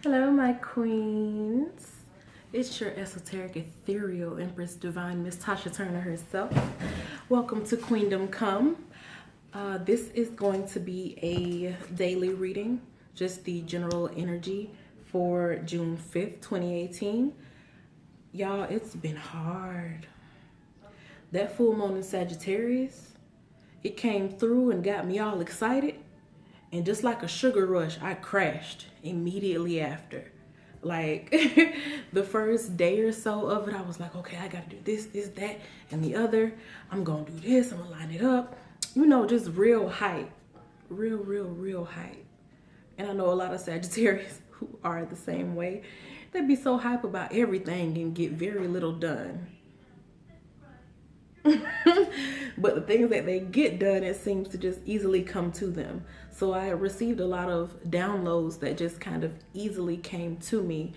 Hello, my queens. It's your esoteric, ethereal Empress Divine Miss Tasha Turner herself. Welcome to Queendom Come. This is going to be a daily reading, just the general energy for June 5th, 2018. Y'all, it's been hard. That full moon in Sagittarius, it came through and got me all excited. And just like a sugar rush, I crashed immediately after. Like the first day or so of it, I was like, okay, I gotta do this, that, and the other. I'm gonna do this, I'm gonna line it up. You know, just real hype. Real hype. And I know a lot of Sagittarius who are the same way. They be so hype about everything and get very little done. But the things that they get done, it seems to just easily come to them. So I received a lot of downloads that just kind of easily came to me,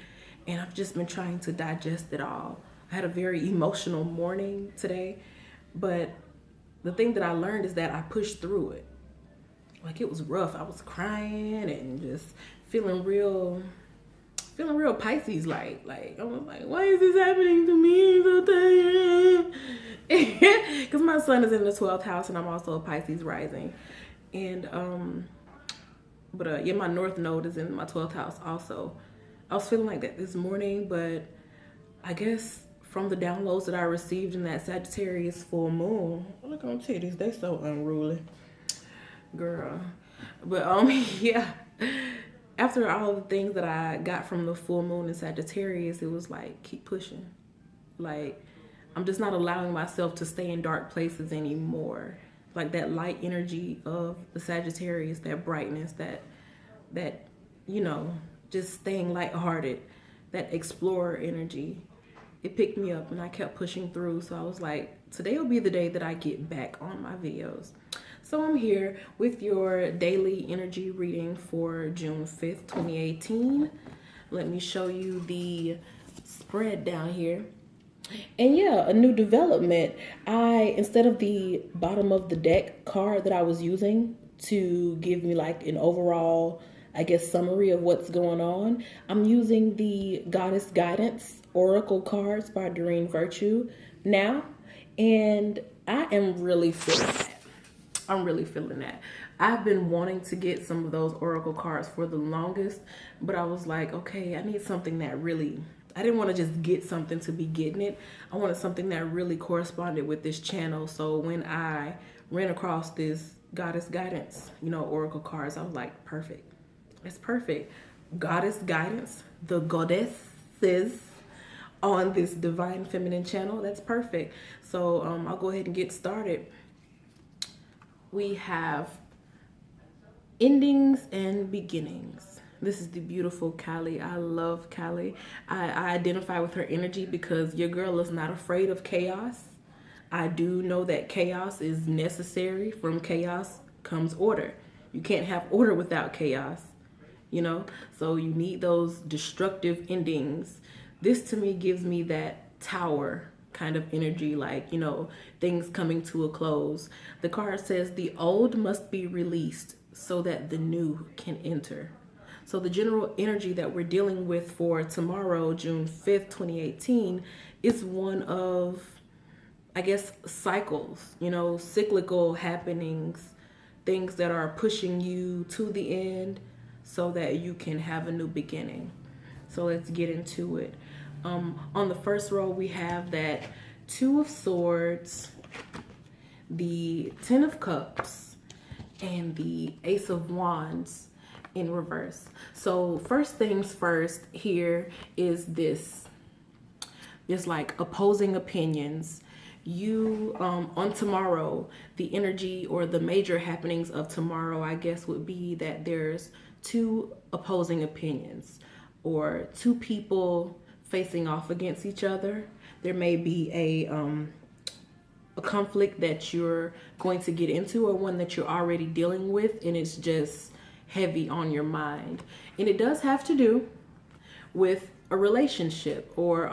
and I've just been trying to digest it all. I had a very emotional morning today, but the thing that I learned is that I pushed through it. Like, it was rough. I was crying and just feeling real Pisces like I was like, why is this happening to me? I'm so tired. Because my son is in the 12th house and I'm also a Pisces rising. And yeah, my North Node is in my 12th house also. I was feeling like that this morning, but I guess from the downloads that I received in that Sagittarius full moon, look on titties, they so unruly, girl. But yeah, after all the things that I got from the full moon in Sagittarius, it was like, keep pushing. Like, I'm just not allowing myself to stay in dark places anymore. Like that light energy of the Sagittarius, that brightness, that you know, just staying lighthearted, that explorer energy. It picked me up and I kept pushing through. So I was like, today will be the day that I get back on my videos. So I'm here with your daily energy reading for June 5th, 2018. Let me show you the spread down here. And yeah, a new development. Instead of the bottom of the deck card that I was using to give me like an overall, I guess, summary of what's going on, I'm using the Goddess Guidance Oracle cards by Doreen Virtue now. And I am really feeling that. I'm really feeling that. I've been wanting to get some of those oracle cards for the longest, but I was like, okay, I need something that really, I didn't want to just get something to be getting it. I wanted something that really corresponded with this channel. So when I ran across this Goddess Guidance, oracle cards, I was like, perfect. It's perfect. Goddess Guidance, the goddesses on this Divine Feminine channel, that's perfect. So I'll go ahead and get started. We have endings and beginnings. This is the beautiful Callie. I love Callie. I identify with her energy because your girl is not afraid of chaos. I do know that chaos is necessary. From chaos comes order. You can't have order without chaos, So you need those destructive endings. This to me gives me that tower kind of energy, like, things coming to a close. The card says the old must be released so that the new can enter. So the general energy that we're dealing with for tomorrow, June 5th, 2018, is one of, I guess, cycles, cyclical happenings, things that are pushing you to the end so that you can have a new beginning. So let's get into it. On the first row, we have that Two of Swords, the Ten of Cups, and the Ace of Wands in reverse. So first things first here is this. There's like opposing opinions. You, on tomorrow, the energy or the major happenings of tomorrow, I guess, would be that there's two opposing opinions or two people facing off against each other. There may be a conflict that you're going to get into or one that you're already dealing with, and it's just heavy on your mind. And it does have to do with a relationship or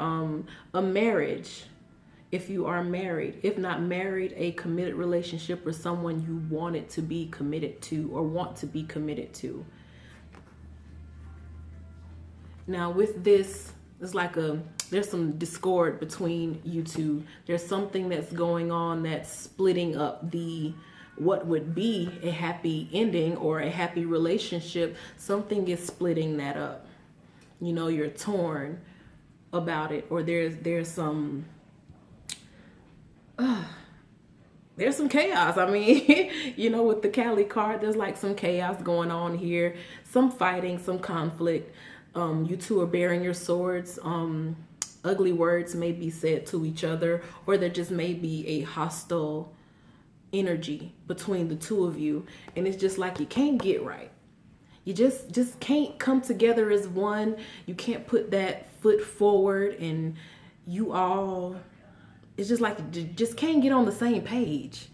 a marriage. If you are married, if not married, a committed relationship or someone you wanted to be committed to or want to be committed to. Now with this, it's like there's some discord between you two. There's something that's going on that's splitting up what would be a happy ending or a happy relationship. Something is splitting that up. You know, you're torn about it, or there's some chaos. I mean, you know, with the Cali card, there's like some chaos going on here, some fighting, some conflict. You two are bearing your swords. Ugly words may be said to each other, or there just may be a hostile energy between the two of you. And it's just like you can't get right. You just can't come together as one. You can't put that foot forward, and it's just like you just can't get on the same page.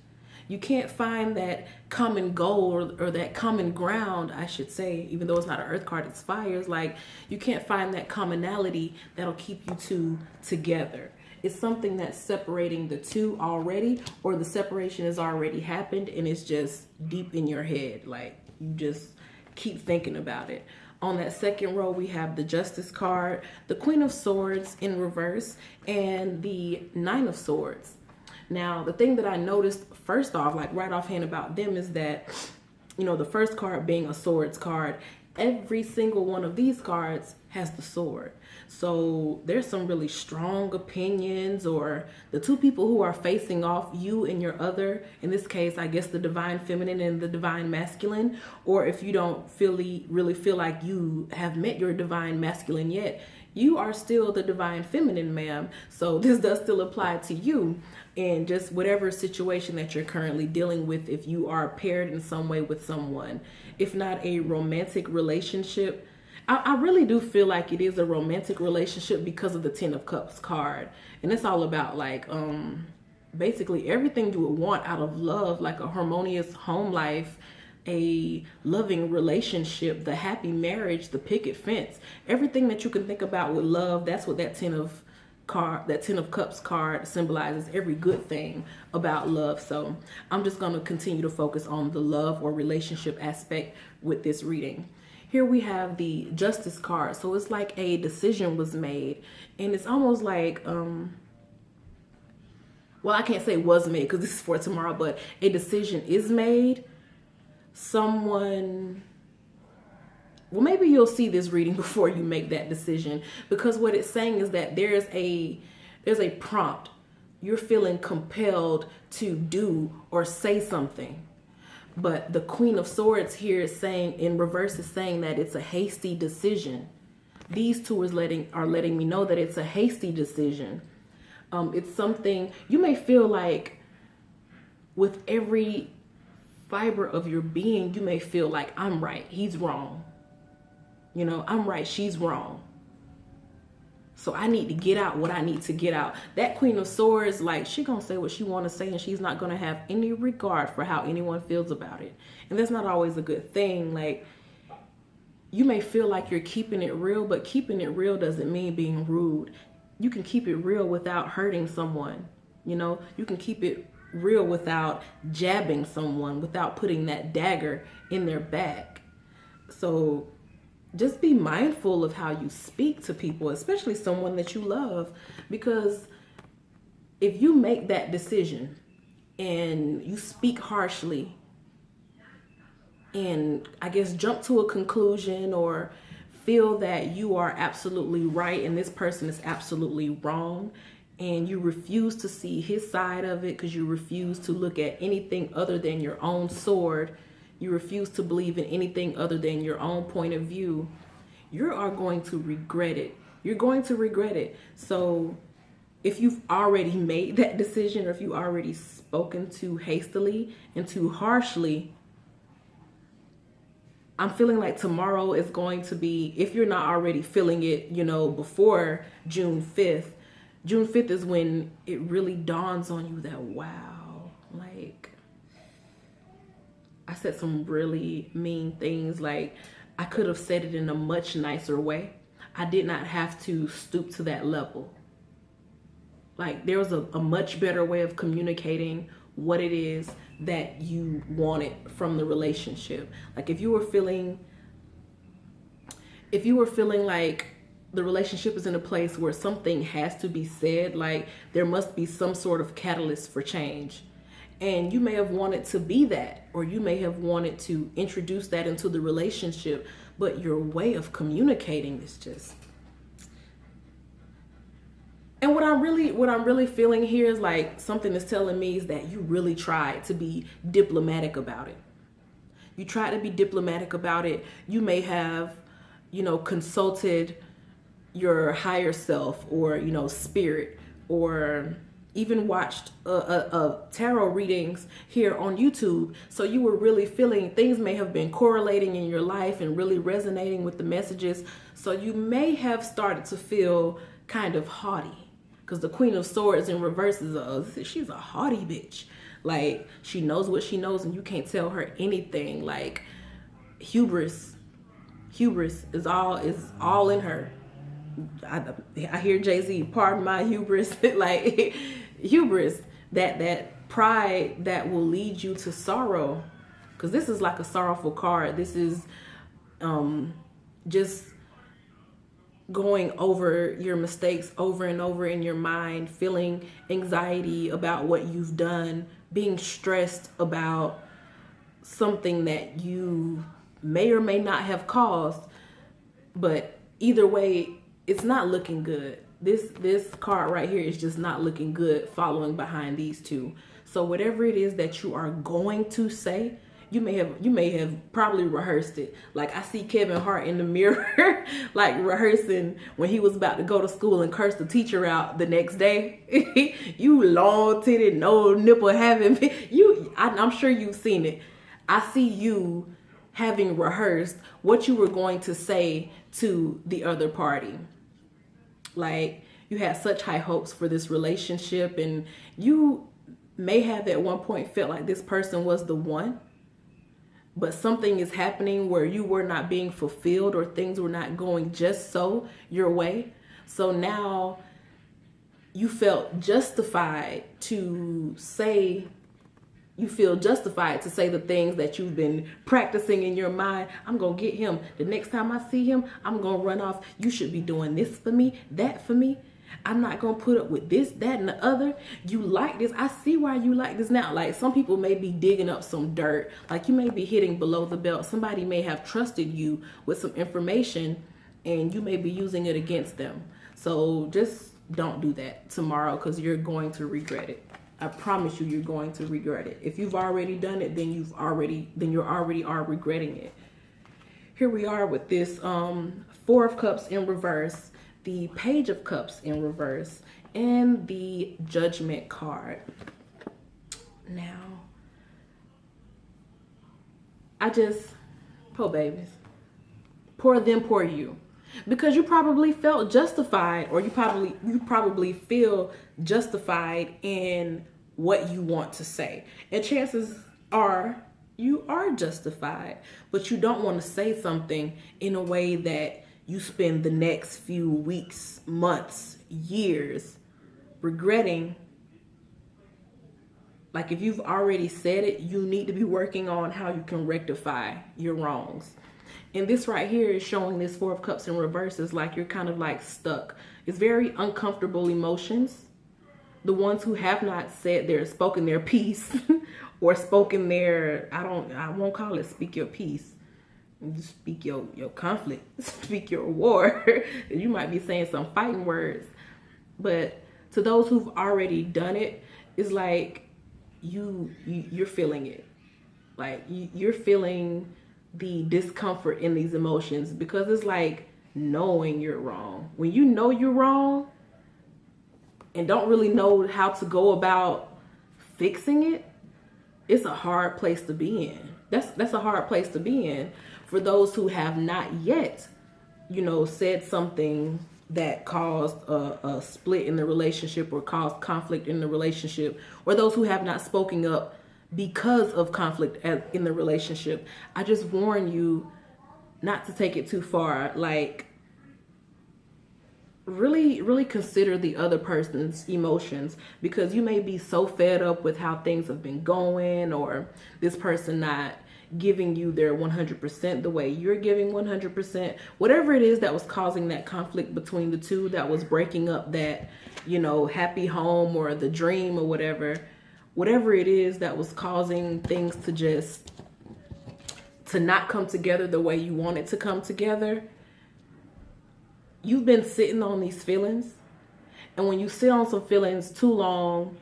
You can't find that common goal or that common ground, I should say, even though it's not an earth card, it's fire. It's like you can't find that commonality that'll keep you two together. It's something that's separating the two already, or the separation has already happened and it's just deep in your head. Like you just keep thinking about it. On that second row, we have the Justice card, the Queen of Swords in reverse, and the Nine of Swords. Now, the thing that I noticed first off, like right offhand about them, is that, you know, the first card being a swords card, every single one of these cards has the sword. So there's some really strong opinions, or the two people who are facing off, you and your other, in this case, I guess the divine feminine and the divine masculine, or if you don't really feel like you have met your divine masculine yet, you are still the divine feminine, ma'am. So this does still apply to you in just whatever situation that you're currently dealing with. If you are paired in some way with someone, if not a romantic relationship, I really do feel like it is a romantic relationship because of the Ten of Cups card. And it's all about like, basically everything you would want out of love, like a harmonious home life, a loving relationship, the happy marriage, the picket fence, everything that you can think about with love. That's what that Ten of Cups card symbolizes, every good thing about love. So I'm just going to continue to focus on the love or relationship aspect with this reading. Here we have the Justice card. So it's like a decision was made, and it's almost like, well, I can't say was made because this is for tomorrow, but a decision is made. Someone, well, maybe you'll see this reading before you make that decision, because what it's saying is that there's a prompt. You're feeling compelled to do or say something. But the Queen of Swords here is saying, in reverse, is saying that it's a hasty decision. These two are letting me know that it's a hasty decision. It's something you may feel like with every fiber of your being, you may feel like, I'm right, he's wrong. You know, I'm right, she's wrong. So I need to get out what I need to get out. That Queen of Swords, like, she gonna say what she want to say, and she's not gonna have any regard for how anyone feels about it. And that's not always a good thing. Like, you may feel like you're keeping it real, but keeping it real doesn't mean being rude. You can keep it real without hurting someone. You know, you can keep it real without jabbing someone, without putting that dagger in their back. So just be mindful of how you speak to people, especially someone that you love, because if you make that decision and you speak harshly and I guess jump to a conclusion or feel that you are absolutely right and this person is absolutely wrong, and you refuse to see his side of it because you refuse to look at anything other than your own sword, you refuse to believe in anything other than your own point of view, you are going to regret it. You're going to regret it. So if you've already made that decision, or if you already spoken too hastily and too harshly, I'm feeling like tomorrow is going to be, if you're not already feeling it, you know, before June 5th, June 5th is when it really dawns on you that, wow, like, I said some really mean things. Like, I could have said it in a much nicer way. I did not have to stoop to that level. Like, there was a much better way of communicating what it is that you wanted from the relationship. Like, if you were feeling like the relationship is in a place where something has to be said, like there must be some sort of catalyst for change. And you may have wanted to be that, or you may have wanted to introduce that into the relationship, but your way of communicating is just. And what I'm really feeling here is like something is telling me is that you really tried to be diplomatic about it. You tried to be diplomatic about it. You may have, consulted your higher self, or, spirit, or even watched tarot readings here on YouTube. So you were really feeling things may have been correlating in your life and really resonating with the messages. So you may have started to feel kind of haughty, because the Queen of Swords in reverse is she's a haughty bitch. Like, she knows what she knows and you can't tell her anything. Like, hubris is all in her. I hear Jay-Z, pardon my hubris. Like, hubris, that pride that will lead you to sorrow, because this is like a sorrowful card. This is just going over your mistakes over and over in your mind, feeling anxiety about what you've done, being stressed about something that you may or may not have caused. But either way, it's not looking good. This card right here is just not looking good following behind these two. So whatever it is that you are going to say, you may have probably rehearsed it. Like, I see Kevin Hart in the mirror, like rehearsing when he was about to go to school and curse the teacher out the next day. You long-titted, no nipple having, I'm sure you've seen it. I see you having rehearsed what you were going to say to the other party. Like, you had such high hopes for this relationship, and you may have at one point felt like this person was the one. But something is happening where you were not being fulfilled, or things were not going just so your way. So now you felt justified to say, the things that you've been practicing in your mind. I'm going to get him. The next time I see him, I'm going to run off. You should be doing this for me, that for me. I'm not going to put up with this, that, and the other. You like this. I see why you like this now. Like, some people may be digging up some dirt. Like, you may be hitting below the belt. Somebody may have trusted you with some information, and you may be using it against them. So just don't do that tomorrow, because you're going to regret it. I promise you're going to regret it. If you've already done it, then you already are regretting it. Here we are with this Four of Cups in reverse, the Page of Cups in reverse, and the Judgment card. Now, poor babies, poor them, poor you. Because you probably felt justified, or you probably feel justified in what you want to say. And chances are you are justified, but you don't want to say something in a way that you spend the next few weeks, months, years regretting. Like, if you've already said it, you need to be working on how you can rectify your wrongs. And this right here is showing this Four of Cups in reverse is like you're kind of like stuck. It's very uncomfortable emotions. The ones who have not spoken their piece or spoken their, I won't call it speak your piece. You speak your conflict, speak your war. You might be saying some fighting words. But to those who've already done it, it's like you're feeling it. Like, you're feeling the discomfort in these emotions, because it's like knowing you're wrong. When you know you're wrong and don't really know how to go about fixing it, it's a hard place to be in. That's a hard place to be in for those who have not yet, said something that caused a split in the relationship or caused conflict in the relationship, or those who have not spoken up because of conflict in the relationship. I just warn you not to take it too far. Like, really consider the other person's emotions, because you may be so fed up with how things have been going, or this person not giving you their 100% the way you're giving 100%. Whatever it is that was causing that conflict between the two, that was breaking up that, happy home or the dream or whatever it is that was causing things to not come together the way you want it to come together. You've been sitting on these feelings. And when you sit on some feelings too long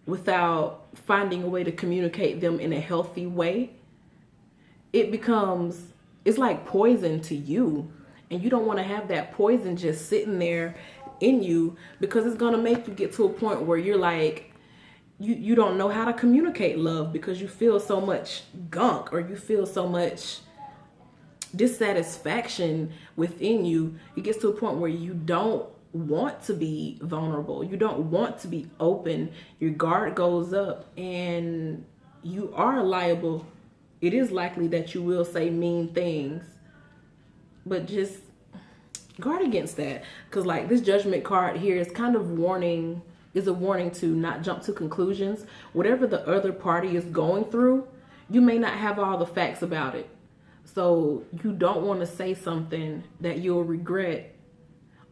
without finding a way to communicate them in a healthy way, it's like poison to you. And you don't want to have that poison just sitting there in you, because it's going to make you get to a point where you're like, you don't know how to communicate love because you feel so much gunk, or you feel so much dissatisfaction within you. It gets to a point where you don't want to be vulnerable. You don't want to be open. Your guard goes up and you are liable. It is likely that you will say mean things, but just guard against that. Because like this Judgment card here is kind of is a warning to not jump to conclusions. Whatever the other party is going through, you may not have all the facts about it. So you don't want to say something that you'll regret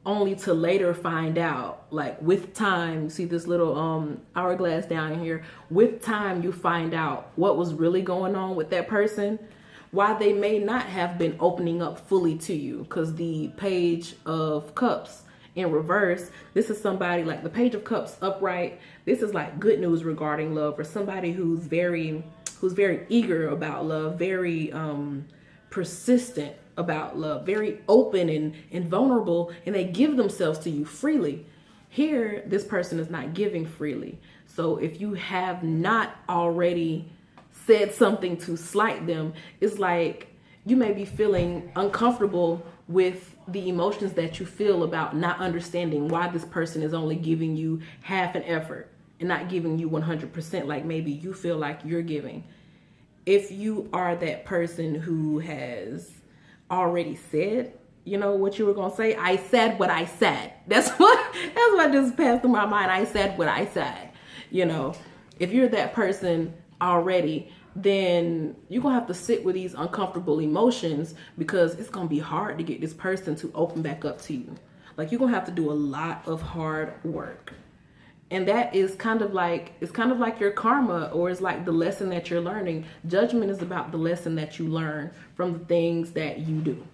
only to later find out. Like with time, you see this little hourglass down here. With time, you find out what was really going on with that person, why they may not have been opening up fully to you. Because the Page of Cups in reverse, this is somebody, like the Page of Cups upright, this is like good news regarding love, or somebody who's very eager about love, very persistent about love, very open and vulnerable, and they give themselves to you freely. Here, this person is not giving freely. So if you have not already said something to slight them, it's like you may be feeling uncomfortable with the emotions that you feel about not understanding why this person is only giving you half an effort and not giving you 100% like maybe you feel like you're giving. If you are that person who has already said, what you were going to say, I said what I said. That's what just passed through my mind. I said what I said. If you're that person already, then you're going to have to sit with these uncomfortable emotions, because it's going to be hard to get this person to open back up to you. Like, you're going to have to do a lot of hard work. And that is kind of like your karma, or it's like the lesson that you're learning. Judgment is about the lesson that you learn from the things that you do.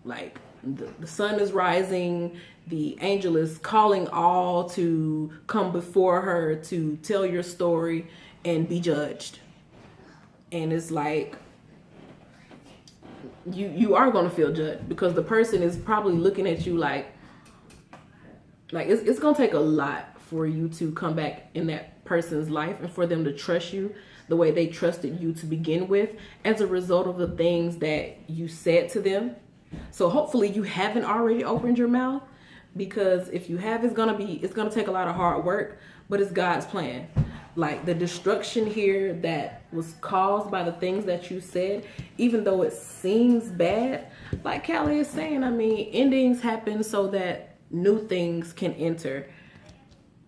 Like the sun is rising, the angel is calling all to come before her to tell your story and be judged. And it's like you are going to feel judged, because the person is probably looking at you like it's going to take a lot for you to come back in that person's life and for them to trust you the way they trusted you to begin with, as a result of the things that you said to them. So hopefully you haven't already opened your mouth, because if you have, it's going to take a lot of hard work, but it's God's plan. Like the destruction here that was caused by the things that you said, even though it seems bad, like Callie is saying, endings happen so that new things can enter.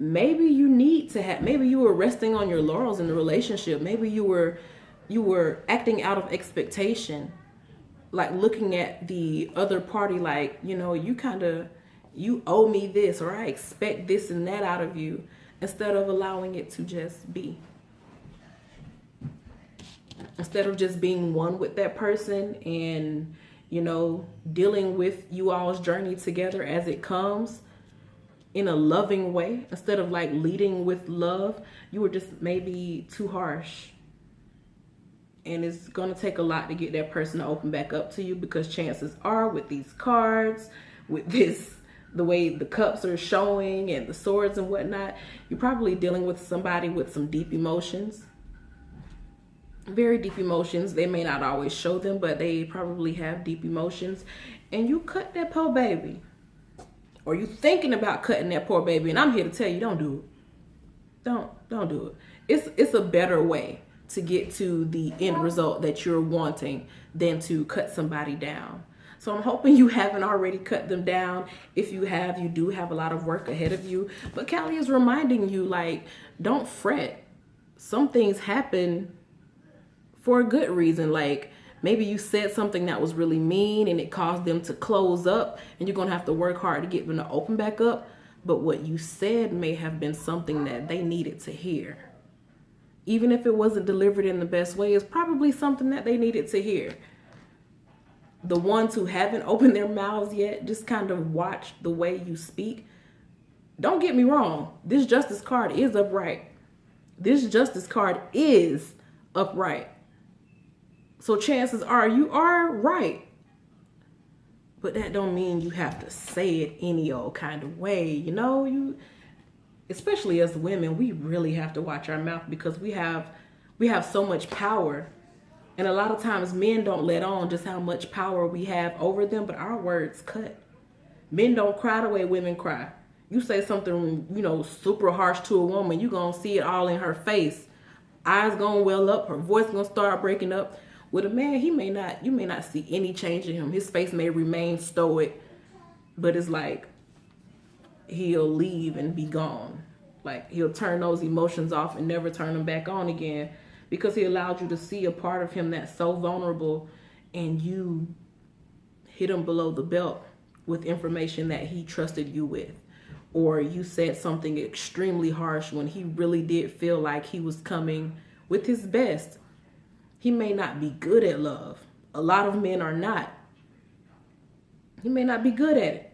Maybe maybe you were resting on your laurels in the relationship. Maybe you were acting out of expectation, like looking at the other party like, you owe me this, or I expect this and that out of you, instead of allowing it to just be. Instead of just being one with that person and, dealing with you all's journey together as it comes in a loving way, instead of like leading with love, you were just maybe too harsh. And it's going to take a lot to get that person to open back up to you, because chances are, with these cards, with the way the cups are showing and the swords and whatnot, you're probably dealing with somebody with some deep emotions. Very deep emotions. They may not always show them, but they probably have deep emotions. And you cut that poor baby. Or you thinking about cutting that poor baby, and I'm here to tell you, don't do it. Don't do it. It's a better way to get to the end result that you're wanting than to cut somebody down. So I'm hoping you haven't already cut them down. If you have, you do have a lot of work ahead of you. But Callie is reminding you, like, don't fret. Some things happen for a good reason. Like maybe you said something that was really mean and it caused them to close up, and you're gonna have to work hard to get them to open back up. But what you said may have been something that they needed to hear. Even if it wasn't delivered in the best way, it's probably something that they needed to hear. The ones who haven't opened their mouths yet, just kind of watch the way you speak. Don't get me wrong, this justice card is upright. This justice card is upright. So chances are you are right. But that don't mean you have to say it any old kind of way. You know, especially as women, we really have to watch our mouth because we have so much power. And a lot of times men don't let on just how much power we have over them, but our words cut. Men don't cry the way women cry. You say something, you know, super harsh to a woman, you're going to see it all in her face. Eyes going to well up, her voice going to start breaking up. With a man, you may not see any change in him. His face may remain stoic, but it's like he'll leave and be gone. Like he'll turn those emotions off and never turn them back on again because he allowed you to see a part of him that's so vulnerable, and you hit him below the belt with information that he trusted you with. Or you said something extremely harsh when he really did feel like he was coming with his best. He may not be good at love. A lot of men are not. He may not be good at it.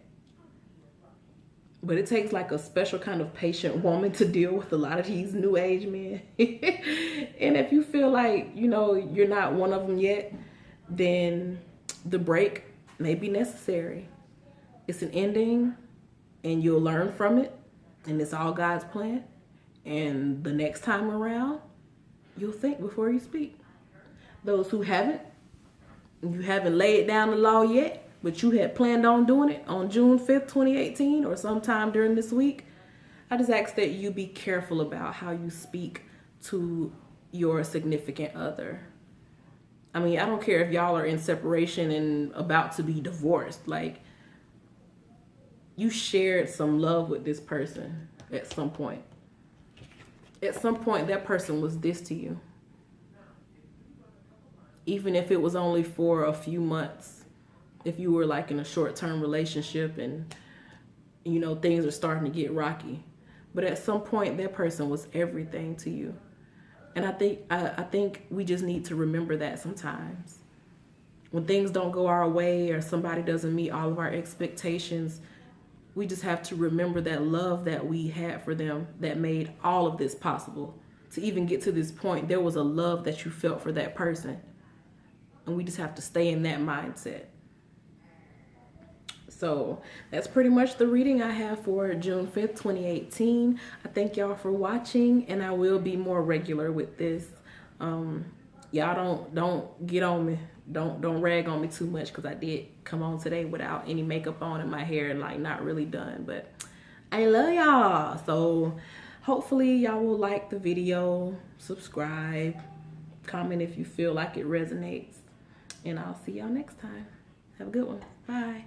But it takes like a special kind of patient woman to deal with a lot of these new age men. And if you feel like, you know, you're not one of them yet, then the break may be necessary. It's an ending and you'll learn from it. And it's all God's plan. And the next time around, you'll think before you speak. Those who haven't, you haven't laid down the law yet, but you had planned on doing it on June 5th, 2018, or sometime during this week, I just ask that you be careful about how you speak to your significant other. I mean, I don't care if y'all are in separation and about to be divorced. Like, you shared some love with this person at some point. At some point, that person was this to you. Even if it was only for a few months, if you were like in a short-term relationship and, you know, things are starting to get rocky. But at some point, that person was everything to you. And I think we just need to remember that sometimes. When things don't go our way or somebody doesn't meet all of our expectations, we just have to remember that love that we had for them that made all of this possible. To even get to this point, there was a love that you felt for that person. And we just have to stay in that mindset. So that's pretty much the reading I have for June 5th, 2018. I thank y'all for watching, and I will be more regular with this. Y'all don't get on me. Don't rag on me too much, because I did come on today without any makeup on and my hair like not really done. But I love y'all. So hopefully y'all will like the video, subscribe, comment if you feel like it resonates. And I'll see y'all next time. Have a good one. Bye.